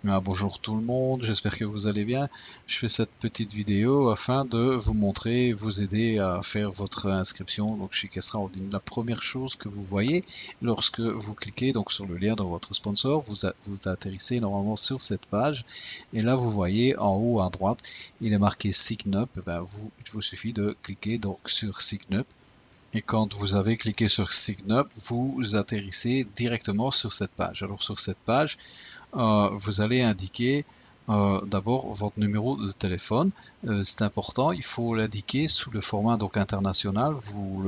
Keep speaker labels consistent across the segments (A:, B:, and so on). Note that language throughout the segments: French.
A: Bonjour tout le monde, j'espère que vous allez bien. Je fais cette petite vidéo afin de vous montrer, vous aider à faire votre inscription donc chez Kestra Holding. La première chose que vous voyez lorsque vous cliquez donc sur le lien dans votre sponsor, vous atterrissez normalement sur cette page et là vous voyez en haut à droite, il est marqué Sign Up. Il vous suffit de cliquer donc sur Sign Up. Et quand vous avez cliqué sur Sign Up, vous atterrissez directement sur cette page. Alors sur cette page, vous allez indiquer d'abord votre numéro de téléphone. C'est important, il faut l'indiquer sous le format donc international. Vous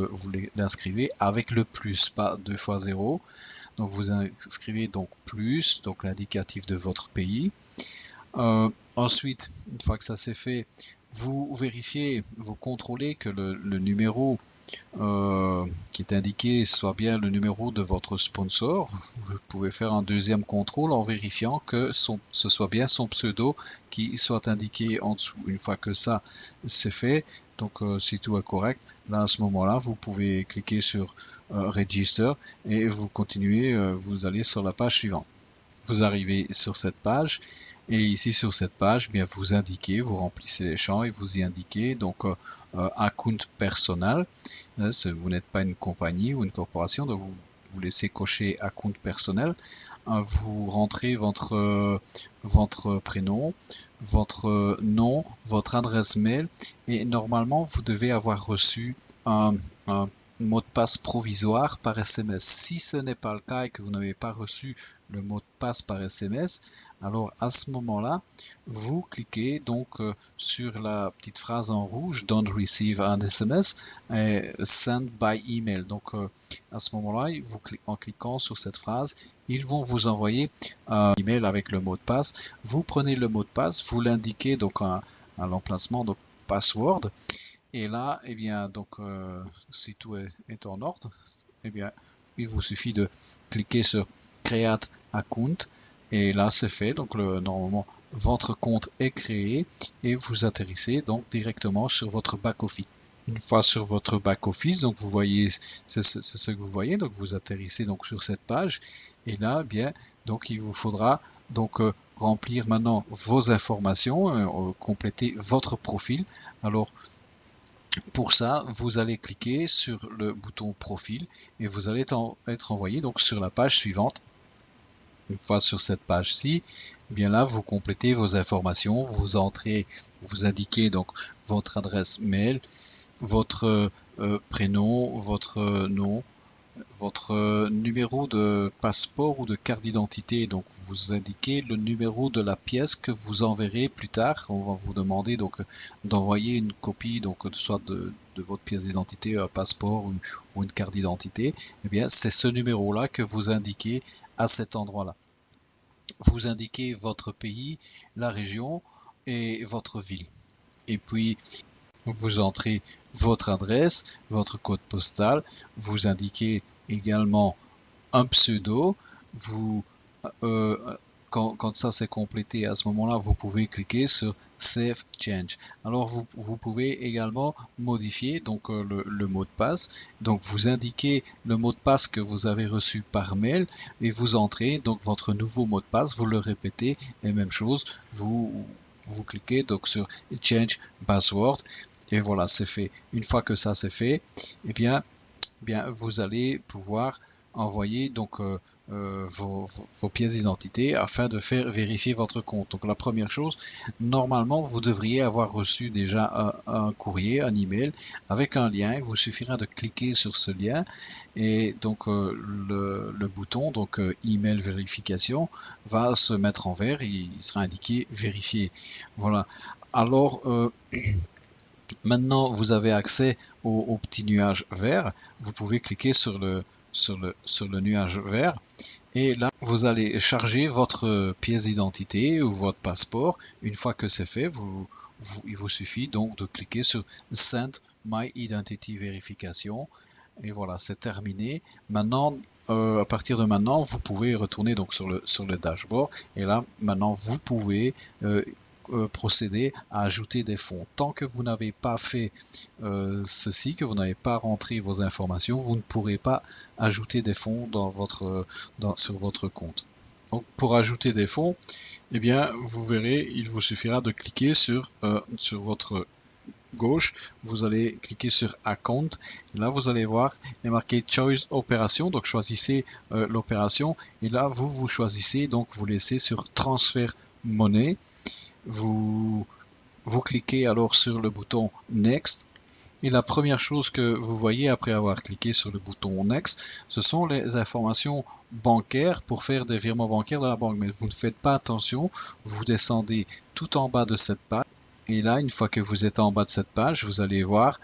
A: l'inscrivez avec le plus, pas 2 fois 0. Donc vous inscrivez donc plus, donc l'indicatif de votre pays. Ensuite, une fois que ça c'est fait, vous vérifiez, vous contrôlez que le numéro qui est indiqué soit bien le numéro de votre sponsor. Vous pouvez faire un deuxième contrôle en vérifiant que ce soit bien son pseudo qui soit indiqué en dessous. Une fois que ça c'est fait, donc si tout est correct, là à ce moment-là, vous pouvez cliquer sur Register et vous continuez, vous allez sur la page suivante. Vous arrivez sur cette page et ici sur cette page, bien vous indiquez, vous remplissez les champs et vous y indiquez donc account personnel. Vous n'êtes pas une compagnie ou une corporation, donc vous laissez cocher account personnel. Vous rentrez votre prénom, votre nom, votre adresse mail et normalement vous devez avoir reçu un mot de passe provisoire par SMS. Si ce n'est pas le cas et que vous n'avez pas reçu le mot de passe par SMS, alors à ce moment-là, vous cliquez donc sur la petite phrase en rouge Don't receive an SMS et Send by email. Donc à ce moment-là, en cliquant sur cette phrase, ils vont vous envoyer un email avec le mot de passe. Vous prenez le mot de passe, vous l'indiquez donc à l'emplacement donc password. Et là, eh bien, donc, si tout est en ordre, eh bien, il vous suffit de cliquer sur Create Account. Et là, c'est fait. Donc, normalement, votre compte est créé et vous atterrissez donc directement sur votre back-office. Une fois sur votre back-office, donc vous voyez, c'est ce que vous voyez. Donc, vous atterrissez donc sur cette page. Et là, eh bien, donc, il vous faudra donc remplir maintenant vos informations, compléter votre profil. Alors, pour ça, vous allez cliquer sur le bouton profil et vous allez être envoyé donc sur la page suivante. Une fois sur cette page-ci, bien là, vous complétez vos informations, vous entrez, vous indiquez donc votre adresse mail, votre prénom, votre nom, votre numéro de passeport ou de carte d'identité. Donc vous indiquez le numéro de la pièce que vous enverrez plus tard. On va vous demander donc d'envoyer une copie donc soit de votre pièce d'identité, un passeport ou une carte d'identité. Eh bien c'est ce numéro-là que vous indiquez à cet endroit-là. Vous indiquez votre pays, la région et votre ville. Et puis vous entrez votre adresse, votre code postal, vous indiquez également un pseudo. Vous, quand ça c'est complété, à ce moment-là, vous pouvez cliquer sur Save Change. Alors vous pouvez également modifier donc le mot de passe. Donc vous indiquez le mot de passe que vous avez reçu par mail et vous entrez donc votre nouveau mot de passe. Vous le répétez et même chose. Vous cliquez donc sur Change Password et voilà, c'est fait. Une fois que ça c'est fait, eh bien vous allez pouvoir envoyer donc vos pièces d'identité afin de faire vérifier votre compte. Donc la première chose, normalement vous devriez avoir reçu déjà un courrier, un email avec un lien. Il vous suffira de cliquer sur ce lien et donc le bouton donc email vérification va se mettre en vert. Il sera indiqué vérifier. Voilà. Alors maintenant, vous avez accès au petit nuage vert. Vous pouvez cliquer sur le nuage vert et là, vous allez charger votre pièce d'identité ou votre passeport. Une fois que c'est fait, il vous suffit donc de cliquer sur Send My Identity Verification. Et voilà, c'est terminé. Maintenant, à partir de maintenant, vous pouvez retourner donc sur le dashboard. Et là, maintenant, vous pouvez procéder à ajouter des fonds. Tant que vous n'avez pas fait ceci, que vous n'avez pas rentré vos informations, vous ne pourrez pas ajouter des fonds sur votre compte. Donc pour ajouter des fonds, eh bien, vous verrez, il vous suffira de cliquer sur votre gauche, vous allez cliquer sur Account. Et là, vous allez voir, il est marqué Choice Opération. Donc, choisissez l'opération. Et là, vous choisissez, donc vous laissez sur Transfert monnaie. Vous cliquez alors sur le bouton Next. Et la première chose que vous voyez après avoir cliqué sur le bouton Next, ce sont les informations bancaires pour faire des virements bancaires de la banque. Mais vous ne faites pas attention, vous descendez tout en bas de cette page. Et là, une fois que vous êtes en bas de cette page, vous allez voir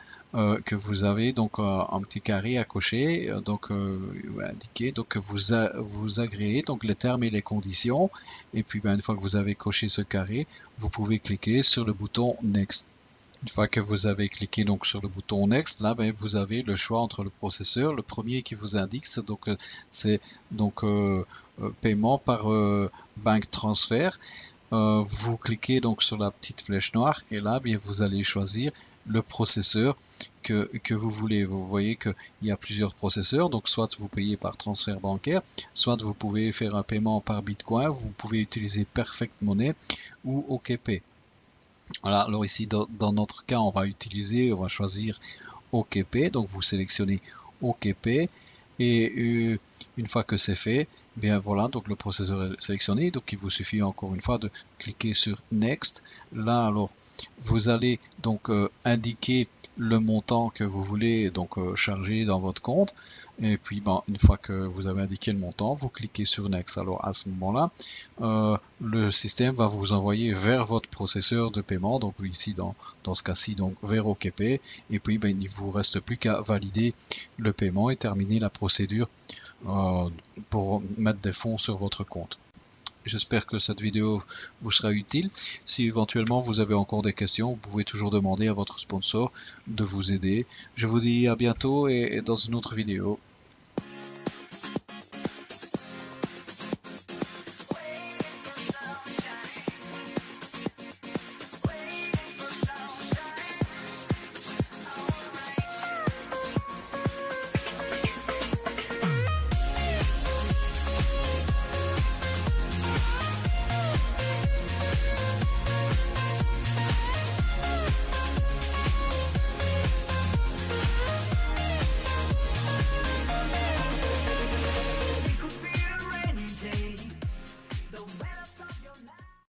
A: que vous avez donc un petit carré à cocher, indiqué donc que vous agréez donc les termes et les conditions. Et puis, une fois que vous avez coché ce carré, vous pouvez cliquer sur le bouton Next. Une fois que vous avez cliqué donc sur le bouton Next, là, vous avez le choix entre le processeur. Le premier qui vous indique, c'est donc paiement par bank transfer. Vous cliquez donc sur la petite flèche noire et là, vous allez choisir le processeur que vous voulez. Vous voyez qu'il y a plusieurs processeurs, donc soit vous payez par transfert bancaire, soit vous pouvez faire un paiement par Bitcoin, vous pouvez utiliser Perfect Money ou OKP. Voilà, alors ici dans notre cas, on va choisir OKP, donc vous sélectionnez OKP et une fois que c'est fait, bien voilà, donc le processeur est sélectionné, donc il vous suffit encore une fois de cliquer sur Next. Là alors, vous allez donc indiquer le montant que vous voulez donc charger dans votre compte. Et puis une fois que vous avez indiqué le montant, vous cliquez sur Next. Alors à ce moment-là, le système va vous envoyer vers votre processeur de paiement, donc ici dans ce cas-ci donc vers OKP. Et puis il ne vous reste plus qu'à valider le paiement et terminer la procédure pour mettre des fonds sur votre compte. J'espère que cette vidéo vous sera utile. Si éventuellement vous avez encore des questions, vous pouvez toujours demander à votre sponsor de vous aider. Je vous dis à bientôt et dans une autre vidéo.